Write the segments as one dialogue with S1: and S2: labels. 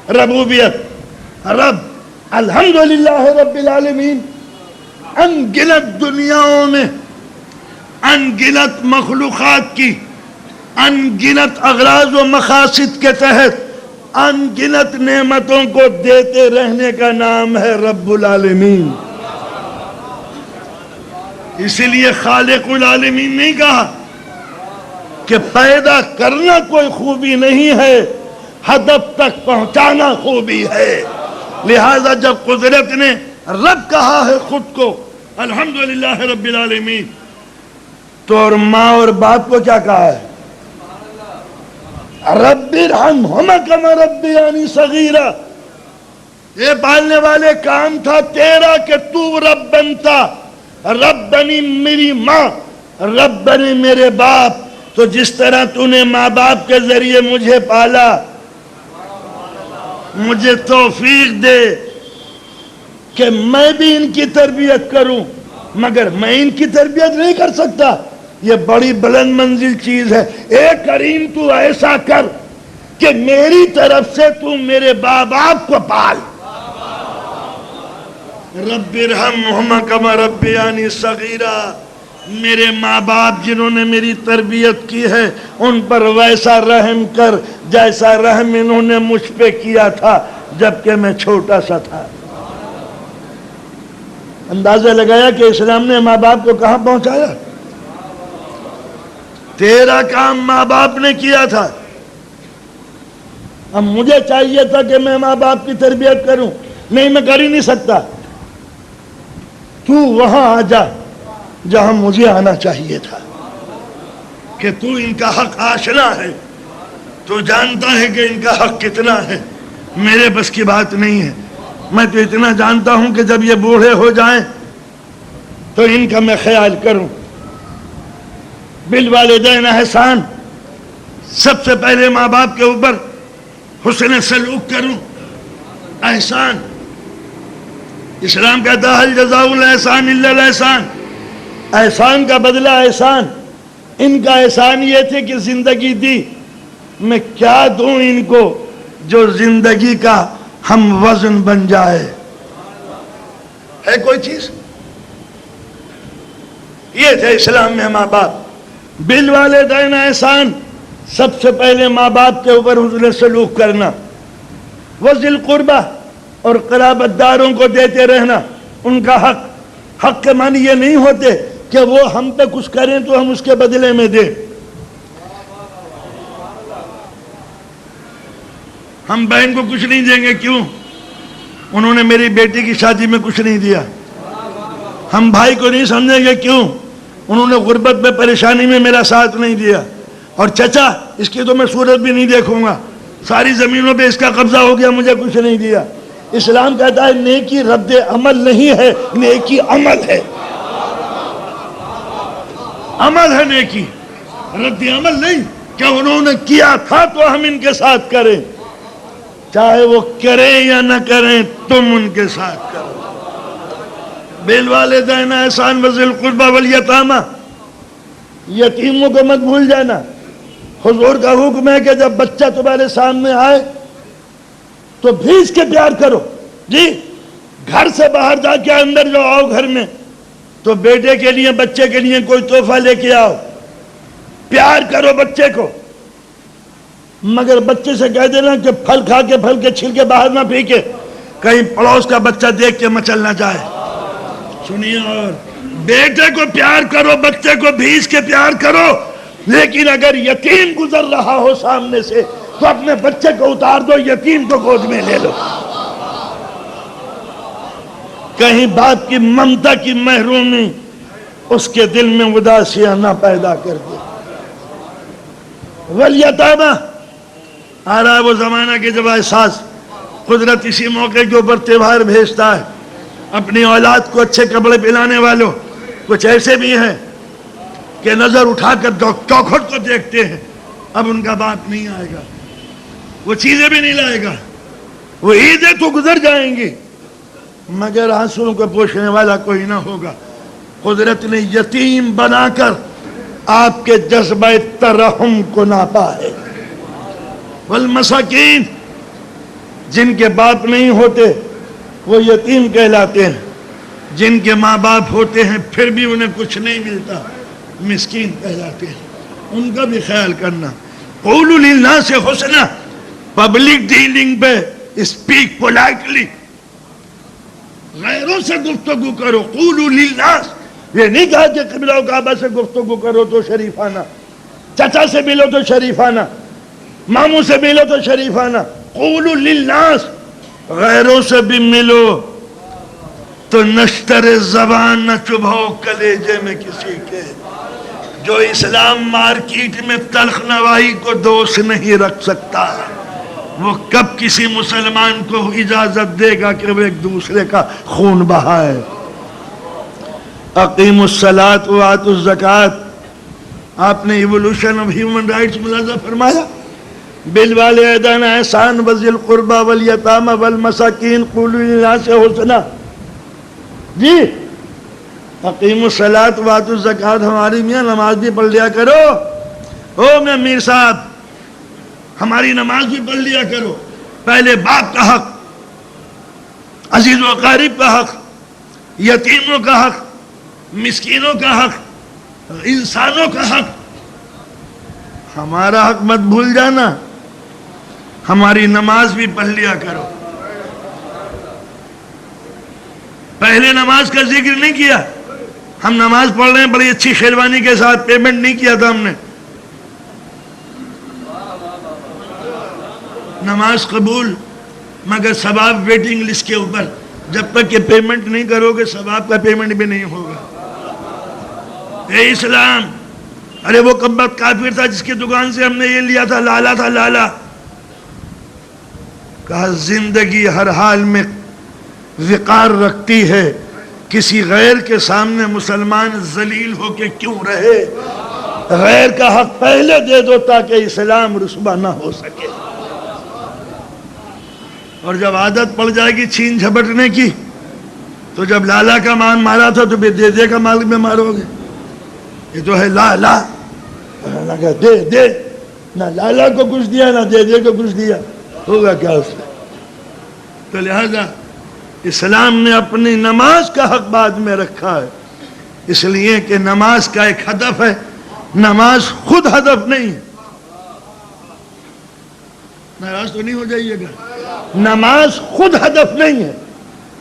S1: ربوبیت، رب الحمدللہ رب العالمین، ان گنت دنیاؤں میں، ان گنت مخلوقات کی ان گنت اغراض و مقاصد کے تحت ان گنت نعمتوں کو دیتے رہنے کا نام ہے رب العالمین۔ اسی لیے خالق العالمین نہیں کہا کہ پیدا کرنا کوئی خوبی نہیں ہے، ہدف تک پہنچانا خوبی ہے۔ لہذا جب قدرت نے رب کہا ہے خود کو الحمدللہ رب العالمین، تو اور ماں اور باپ کو کیا کہا ہے؟ رب ارحمہما کما ربیانی صغیرا۔ یہ پالنے والے کام تھا تیرا کہ تو رب بنتا۔ رب بنی میری ماں، رب بنی میرے باپ، تو جس طرح تو نے ماں باپ کے ذریعے مجھے پالا، مجھے توفیق دے کہ میں بھی ان کی تربیت کروں، مگر میں ان کی تربیت نہیں کر سکتا، یہ بڑی بلند منزل چیز ہے۔ اے کریم تو ایسا کر کہ میری طرف سے تو میرے باپ کو پال۔ رب ارحمہما کما ربیانی صغیرا، میرے ماں باپ جنہوں نے میری تربیت کی ہے ان پر ویسا رحم کر جیسا رحم انہوں نے مجھ پہ کیا تھا جبکہ میں چھوٹا سا تھا۔ اندازہ لگایا کہ اسلام نے ماں باپ کو کہاں پہنچایا؟ تیرا کام ماں باپ نے کیا تھا، اب مجھے چاہیے تھا کہ میں ماں باپ کی تربیت کروں، نہیں میں کر ہی نہیں سکتا، تو وہاں آ جا جہاں مجھے آنا چاہیے تھا، کہ تو ان کا حق آشنا ہے، تو جانتا ہے کہ ان کا حق کتنا ہے، میرے بس کی بات نہیں ہے۔ میں تو اتنا جانتا ہوں کہ جب یہ بوڑھے ہو جائیں تو ان کا میں خیال کروں۔ بالوالدین احسان، سب سے پہلے ماں باپ کے اوپر حسن سلوک کروں، احسان۔ اسلام کہتا ہے حل جزاء الاحسان الا الاحسان، احسان کا بدلہ احسان۔ ان کا احسان یہ تھے کہ زندگی دی، میں کیا دوں ان کو جو زندگی کا ہم وزن بن جائے؟ ہے کوئی چیز؟ یہ تھے اسلام میں ماں باپ۔ بالوالدین احسان، سب سے پہلے ماں باپ کے اوپر حسن سلوک کرنا، وذی القربہ، اور قرابت داروں کو دیتے رہنا ان کا حق۔ حق کے معنی یہ نہیں ہوتے کہ وہ ہم پہ کچھ کریں تو ہم اس کے بدلے میں دیں۔ ہم بہن کو کچھ نہیں دیں گے، کیوں؟ انہوں نے میری بیٹی کی شادی میں کچھ نہیں دیا۔ ہم بھائی کو نہیں سمجھیں گے، کیوں؟ انہوں نے غربت میں پریشانی میں میرا ساتھ نہیں دیا۔ اور چچا اس کی تو میں صورت بھی نہیں دیکھوں گا، ساری زمینوں پہ اس کا قبضہ ہو گیا، مجھے کچھ نہیں دیا۔ اسلام کہتا ہے نیکی رد عمل نہیں ہے، نیکی عمل ہے۔ عمل ہے نیکی، رد عمل نہیں کہ انہوں نے کیا تھا تو ہم ان کے ساتھ کریں، چاہے وہ کریں یا نہ کریں تم ان کے ساتھ کرو۔ بالوالدین احسان وذی القربى والیتامى، یتیموں کو مت بھول جانا۔ حضور کا حکم ہے کہ جب بچہ تمہارے سامنے آئے تو بھیج کے پیار کرو۔ جی گھر سے باہر جا کے اندر جو آؤ گھر میں تو بیٹے کے لیے بچے کے لیے کوئی تحفہ لے کے آؤ، پیار کرو بچے کو، مگر بچے سے کہہ دینا کہ پھل کھا کے پھل کے چھلکے باہر نہ پھینکے، کہیں پڑوس کا بچہ دیکھ کے مچل نہ جائے۔ سنیے، اور بیٹے کو پیار کرو، بچے کو بھیج کے پیار کرو، لیکن اگر یتیم گزر رہا ہو سامنے سے تو اپنے بچے کو اتار دو، یتیم کو گود میں لے لو۔ کہیں باپ کی ممتا کی محرومی اس کے دل میں اداسیاں نہ پیدا کر دے۔ والیتامى، آ رہا ہے وہ زمانہ کہ جب احساس قدرت اسی موقع کے اوپر تہوار بھیجتا ہے۔ اپنی اولاد کو اچھے کپڑے پہنانے والوں کچھ ایسے بھی ہیں کہ نظر اٹھا کر چوکھٹ کو دیکھتے ہیں، اب ان کا باپ نہیں آئے گا، وہ چیزیں بھی نہیں لائے گا، وہ عیدیں تو گزر جائیں گی مگر آنسوؤں کو پوچھنے والا کوئی نہ ہوگا۔ قدرت نے یتیم بنا کر آپ کے جذبہ ترحم کو ناپا ہے۔ والمساکین، جن کے باپ نہیں ہوتے وہ یتیم کہلاتے ہیں، جن کے ماں باپ ہوتے ہیں پھر بھی انہیں کچھ نہیں ملتا مسکین کہلاتے ہیں۔ ان کا بھی خیال کرنا۔ قولوا للناس حسنا، پبلک ڈیلنگ پہ اسپیک پولائٹلی، غیروں سے گفتگو کرو۔ قولوا للناس، یہ نہیں کہا کہ قبلہ و کعبہ سے گفتگو کرو تو شریفانہ، چچا سے ملو تو شریفانہ، ماموں سے ملو تو شریفانہ۔ قولوا للناس، غیروں سے بھی ملو تو نشتر زبان نہ چبھاؤ کلیجے میں کسی کے۔ جو اسلام مارکیٹ میں تلخ نوائی کو دوست نہیں رکھ سکتا، وہ کب کسی مسلمان کو اجازت دے گا کہ وہ ایک دوسرے کا خون بہائے؟ اقیموا الصلاۃ وآتوا الزکوٰۃ، آپ نے ایوولوشن آف ہیومن رائٹس ملاحظہ فرمایا۔ بالوالدین احسان وذی القربى والیتامى والمساکین قولوا للناس حسنا۔ جی اقیموا الصلاۃ وآتوا الزکوٰۃ، ہماری میاں نماز بھی پڑھ لیا کرو۔ او میں میر صاحب، ہماری نماز بھی پڑھ لیا کرو۔ پہلے باپ کا حق، عزیز و اقارب کا حق، یتیموں کا حق، مسکینوں کا حق، انسانوں کا حق، ہمارا حق مت بھول جانا۔ ہماری نماز بھی پڑھ لیا کرو۔ پہلے نماز کا ذکر نہیں کیا، ہم نماز پڑھ رہے ہیں بڑی اچھی شیروانی کے ساتھ، پیمنٹ نہیں کیا تھا ہم نے۔ نماز قبول مگر ثواب ویٹنگ لسٹ کے اوپر، جب تک کہ پیمنٹ نہیں کرو گے ثواب کا پیمنٹ بھی نہیں ہوگا۔ اے اسلام، ارے وہ کبت کافر تھا جس کی دکان سے ہم نے یہ لیا تھا، لالا تھا لالا، کہا زندگی ہر حال میں وقار رکھتی ہے، کسی غیر کے سامنے مسلمان ذلیل ہو کے کیوں رہے؟ غیر کا حق پہلے دے دو تاکہ اسلام رسوا نہ ہو سکے۔ اور جب عادت پڑ جائے گی چھین جھپٹنے کی، تو جب لالا کا مان مارا تھا تو دے دے کا مال میں مارو گے۔ یہ تو ہے لا لا، دے دے، نہ لالا کو کچھ دیا نہ دے دے کو کچھ دیا، ہوگا کیا اس سے؟ تو لہذا اسلام نے اپنی نماز کا حق بعد میں رکھا ہے، اس لیے کہ نماز کا ایک ہدف ہے، نماز خود ہدف نہیں ہے۔ ناراض تو نہیں ہو جائیے گا، نماز خود ہدف نہیں ہے۔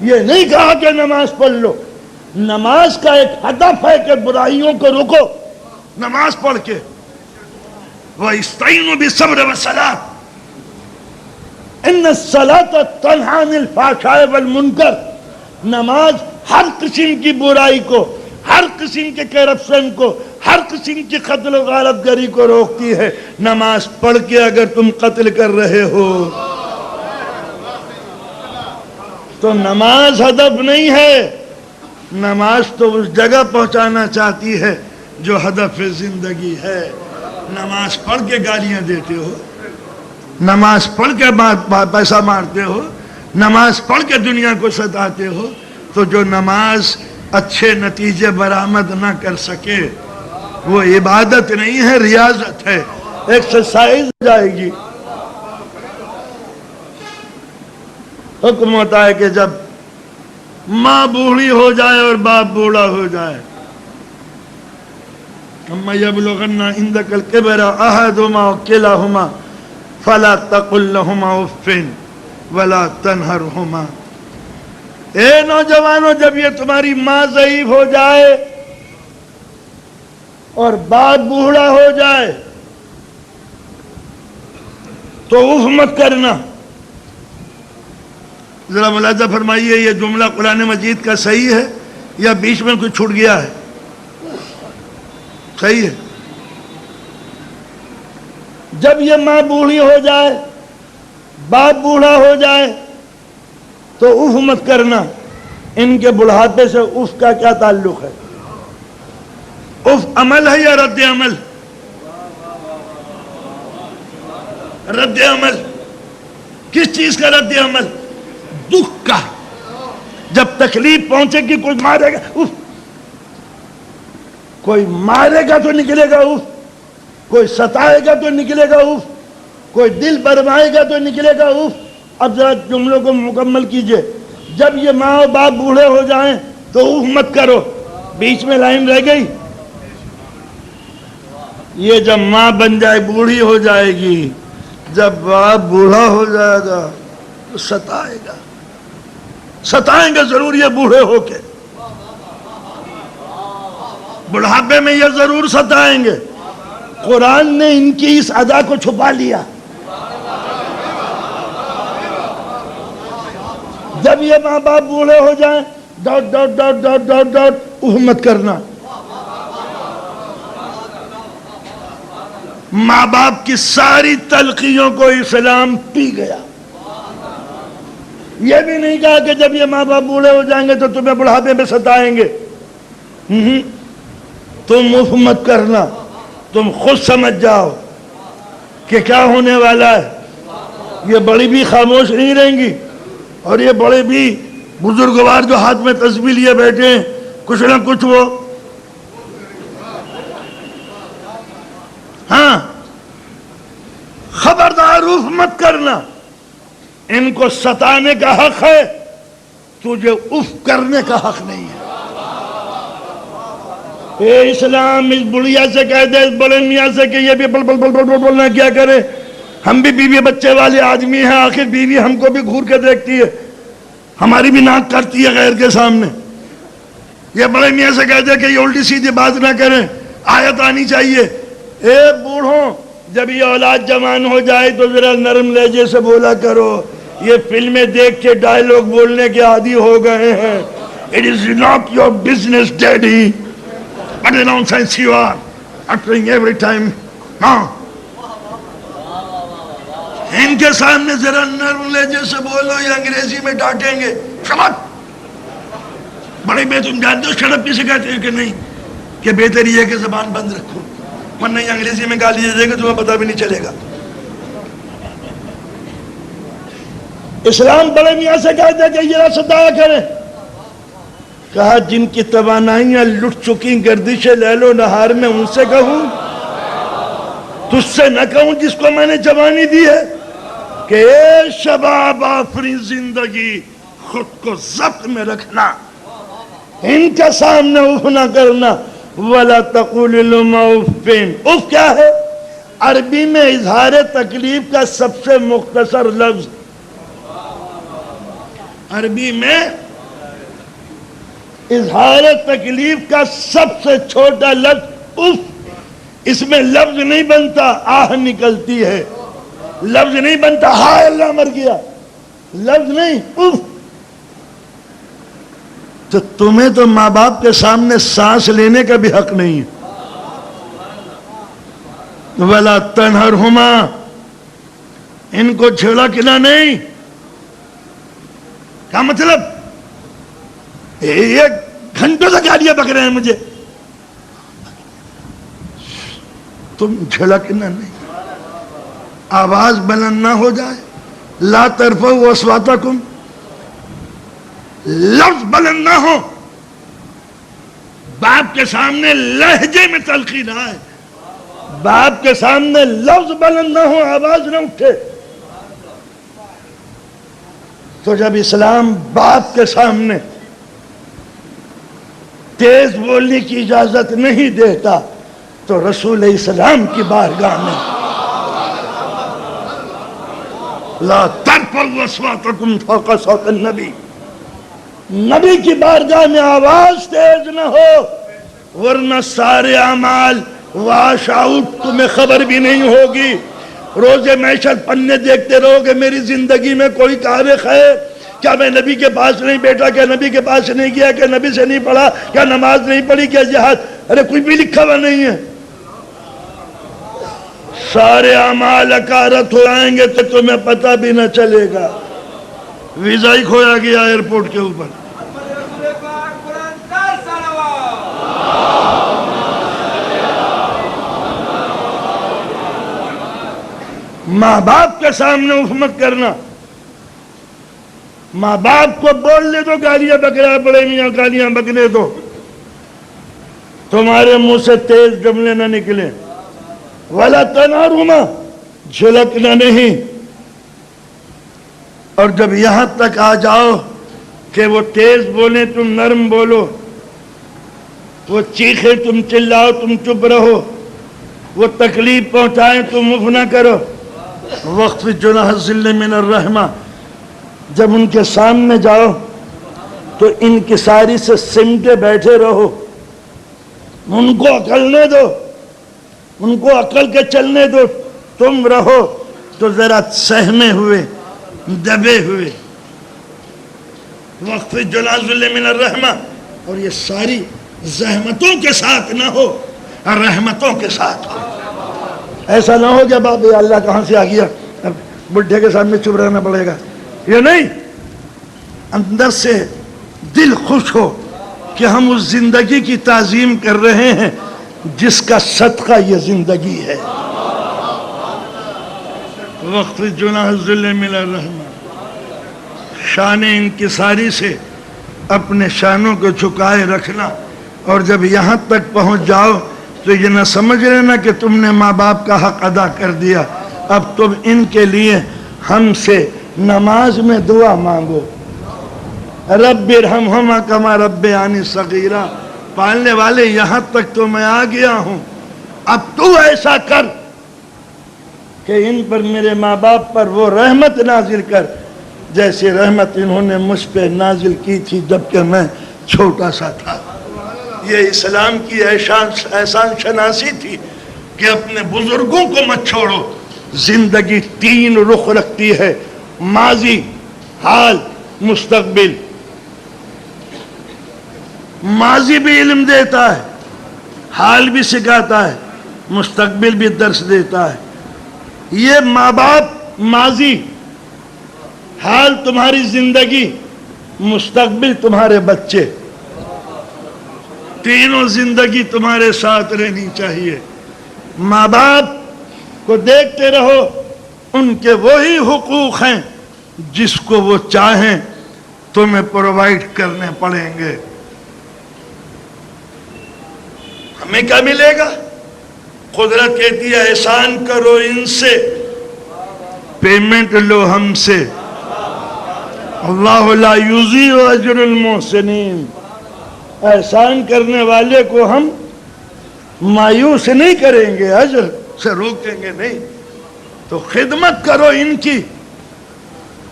S1: یہ نہیں کہا کہ نماز پڑھ لو، نماز کا ایک ہدف ہے کہ برائیوں کو روکو نماز پڑھ کے۔ وَإِسْتَعِينُوا بِالصَّبْرِ وَالصَّلَاةِ، ان الصلاۃ تنہی عن الفحشاء والمنکر، نماز ہر قسم کی برائی کو، ہر قسم کے کرپشن کو، ہر قسم کی قتل و غارت گری کو روکتی ہے۔ نماز پڑھ کے اگر تم قتل کر رہے ہو تو نماز ہدف نہیں ہے، نماز تو اس جگہ پہنچانا چاہتی ہے جو ہدف زندگی ہے۔ نماز پڑھ کے گالیاں دیتے ہو، نماز پڑھ کے پیسہ مارتے ہو، نماز پڑھ کے دنیا کو ستاتے ہو، تو جو نماز اچھے نتیجے برآمد نہ کر سکے وہ عبادت نہیں ہے، ریاضت ہے، ایکسرسائز ہو جائے گی۔ حکم ہوتا ہے کہ جب ماں بوڑھی ہو جائے اور باپ بوڑھا ہو جائے، اما یبلغن عندک الکبر احدہما او کلاہما فلا تقل لہما اف ولا تنہرہما۔ اے نوجوانوں، جب یہ تمہاری ماں ضعیف ہو جائے اور باپ بوڑھا ہو جائے تو اف مت کرنا۔ ذرا ملاحظہ فرمائیے، یہ جملہ قرآن مجید کا صحیح ہے یا بیچ میں کچھ چھوٹ گیا ہے؟ صحیح ہے۔ جب یہ ماں بوڑھی ہو جائے، باپ بوڑھا ہو جائے تو اف مت کرنا۔ ان کے بڑھاپے سے اف کا کیا تعلق ہے؟ اف عمل ہے یا رد عمل؟ رد عمل۔ کس چیز کا رد عمل؟ دکھ کا۔ جب تکلیف پہنچے گی کوئی مارے گا اف، کوئی مارے گا تو نکلے گا اف، کوئی ستائے گا تو نکلے گا اف، کوئی دل برمائے گا تو نکلے گا اف۔ اب ذرا جملوں کو مکمل کیجئے. جب یہ ماں اور باپ بوڑھے ہو جائیں تو اوہ مت کرو. بیچ میں لائن رہ گئی. یہ جب ماں بن جائے بوڑھی ہو جائے گی, جب باپ بوڑھا ہو جائے گا تو ستائے گا, ستائیں گے ضرور یہ بوڑھے ہو کے. بڑھاپے میں یہ ضرور ستائیں گے. قرآن نے ان کی اس ادا کو چھپا لیا. جب یہ ماں باپ بوڑھے ہو جائیں dot dot dot dot dot dot اوہ مت کرنا. ماں باپ کی ساری تلخیوں کو اسلام پی گیا. یہ بھی نہیں کہا کہ جب یہ ماں باپ بوڑھے ہو جائیں گے تو تمہیں بڑھاپے میں ستائیں گے. تم اوہ مت کرنا. تم خود سمجھ جاؤ کہ کیا ہونے والا ہے. یہ بڑی بھی خاموش نہیں رہیں گی, اور یہ بڑے بھی بزرگوار جو ہاتھ میں تسبیح لیے بیٹھے ہیں, کچھ نہ کچھ وہ ہاں خبردار اوف مت کرنا. ان کو ستانے کا حق ہے, تجھے اف کرنے کا حق نہیں ہے. اے اسلام اس بڑھیا سے کہہ دے, اس بڑے میاں سے کہ یہ بھی بل بل بل بل بل بولنا کیا کرے. ہم بھی بیوی بچے والے آدمی ہیں, آخر بیوی ہم کو بھی گھور کے دیکھتی ہے, ہماری بھی ناک کرتی ہے غیر کے سامنے. یہ بڑے میاں سے کہہ دے کہ یہ الٹی سیدھی بات نہ کریں, آیت آنی چاہیے. اے بوڑھوں, جب یہ اولاد جوان ہو جائے تو ذرا نرم لہجے سے بولا کرو. یہ فلمیں دیکھ کے ڈائیلاگ بولنے کے عادی ہو گئے ہیں. It is not your business, daddy. What a nonsense you are, uttering every time. No. ان کے سامنے ذرا نرم لہجے سے بولو, یہ انگریزی میں ڈانٹیں گے. شبت بڑے بے تم جانتے ہو شڑپ کسے کہتے ہیں کہ نہیں, کہ بہتر یہ ہے کہ زبان بند رکھو, ورنہ یہ انگریزی میں گالی دے گا تمہیں پتہ بھی نہیں چلے گا. اسلام بڑے میاں سے کہتے ہیں کہ یہ ستایا کریں. کہا جن کی توانائیاں لٹ چکی گردش لیل و نہار میں ان سے کہوں, تجھ سے نہ کہوں جس کو میں نے جوانی دی ہے کہ اے شباب آفری زندگی خود کو ضبط میں رکھنا, ان کے سامنے اف نہ کرنا. وَلَا تَقُولِ لَهُمَا اُفٍّ. اف کیا ہے؟ عربی میں اظہار تکلیف کا سب سے مختصر لفظ. عربی میں اظہار تکلیف کا سب سے چھوٹا لفظ اف. اس میں لفظ نہیں بنتا, آہ نکلتی ہے. لفظ نہیں بنتا ہائے اللہ مر گیا, لفظ نہیں اف. تو تمہیں تو ماں باپ کے سامنے سانس لینے کا بھی حق نہیں ہے. وَلَا تَنْهَرْهُمَا, ان کو جھڑکنا نہیں. کیا مطلب؟ ایک گھنٹوں سے گالیاں بک رہے ہیں مجھے, تم جھڑکنا نہیں. آواز بلند نہ ہو جائے. لا ترفعوا اصواتکم, لفظ بلند نہ ہو. باپ کے سامنے لہجے میں تلخی نہ آئے, باپ کے سامنے لفظ بلند نہ ہو, آواز نہ اٹھے. تو جب اسلام باپ کے سامنے تیز بولنے کی اجازت نہیں دیتا تو رسول اسلام کی بارگاہ میں لا ترفعوا اصواتکم فوق صوت النبی, نبی کی بارگاہ میں آواز تیز نہ ہو, ورنہ سارے اعمال واش آؤٹ, تمہیں خبر بھی نہیں ہوگی. روز معیشت پنے دیکھتے رہو کہ میری زندگی میں کوئی کار خیر, کیا میں نبی کے پاس نہیں بیٹھا, کیا نبی کے پاس نہیں گیا, کیا نبی سے نہیں پڑھا, کیا نماز نہیں پڑھی, کیا جہاد, ارے کوئی بھی لکھا ہوا نہیں ہے. سارے اعمال اکارت ہو آئیں گے تو تمہیں پتہ بھی نہ چلے گا. ویزا ہی کھویا گیا ایئرپورٹ کے اوپر. ماں باپ کے سامنے اف مت کرنا. ماں باپ کو بولنے دو گالیاں بک رہا ہے, بڑے میاں گالیاں بکنے دو, تمہارے منہ سے تیز جملے نہ نکلے. وَلَا تَنْهَرْهُمَا, جھلکنا نہیں. اور جب یہاں تک آ جاؤ کہ وہ تیز بولیں تم نرم بولو، وہ چیخے تم چلاؤ تم چپ رہو، وہ تکلیف پہنچائیں تم اف نہ کرو. وقف جناح الذل من الرحمہ. جب ان کے سامنے جاؤ تو انکساری سے سمٹے بیٹھے رہو، ان کو عقل دو، ان کو عقل کے چلنے دو، تم رہو تو ذرا سہمے ہوئے دبے ہوئے. وقف جناح الذل من الرحمہ. اور یہ ساری زحمتوں کے ساتھ نہ ہو، رحمتوں کے ساتھ ہو. ایسا نہ ہو کہ باب اللہ کہاں سے آ گیا، اب بڈھے کے سامنے چپ رہنا پڑے گا. یہ نہیں، اندر سے دل خوش ہو کہ ہم اس زندگی کی تعظیم کر رہے ہیں جس کا صدقہ یہ زندگی ہے. وقف جناح الذل من الرحمہ. شان انکساری سے اپنے شانوں کو جھکائے رکھنا. اور جب یہاں تک پہنچ جاؤ تو یہ نہ سمجھ لینا کہ تم نے ماں باپ کا حق ادا کر دیا، اب تم ان کے لیے ہم سے نماز میں دعا مانگو. رب ارحمہما کما ربیانی صغیرا. پالنے والے یہاں تک تو میں آ گیا ہوں، اب تو ایسا کر کہ ان پر میرے ماں باپ پر وہ رحمت نازل کر جیسے رحمت انہوں نے مجھ پہ نازل کی تھی جبکہ میں چھوٹا سا تھا. یہ اسلام کی احسان شناسی تھی کہ اپنے بزرگوں کو مت چھوڑو. زندگی 3 رخ رکھتی ہے، ماضی، حال، مستقبل. ماضی بھی علم دیتا ہے، حال بھی سکھاتا ہے، مستقبل بھی درس دیتا ہے. یہ ماں باپ، ماضی، حال تمہاری زندگی، مستقبل تمہارے بچے، تینوں زندگی تمہارے ساتھ رہنی چاہیے. ماں باپ کو دیکھتے رہو، ان کے وہی حقوق ہیں جس کو وہ چاہیں تمہیں پرووائڈ کرنے پڑیں گے. ہمیں کیا ملے گا؟ قدرت کہتی ہے احسان کرو ان سے، پیمنٹ لو ہم سے. اللہ لا یضیع اجر المحسنین. احسان کرنے والے کو ہم مایوس نہیں کریں گے، اجر سے روکیں گے نہیں. تو خدمت کرو ان کی،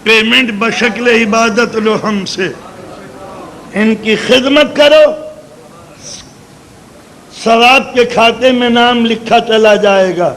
S1: پیمنٹ بشکل عبادت لو ہم سے. ان کی خدمت کرو، ثواب کے کھاتے میں نام لکھا چلا جائے گا.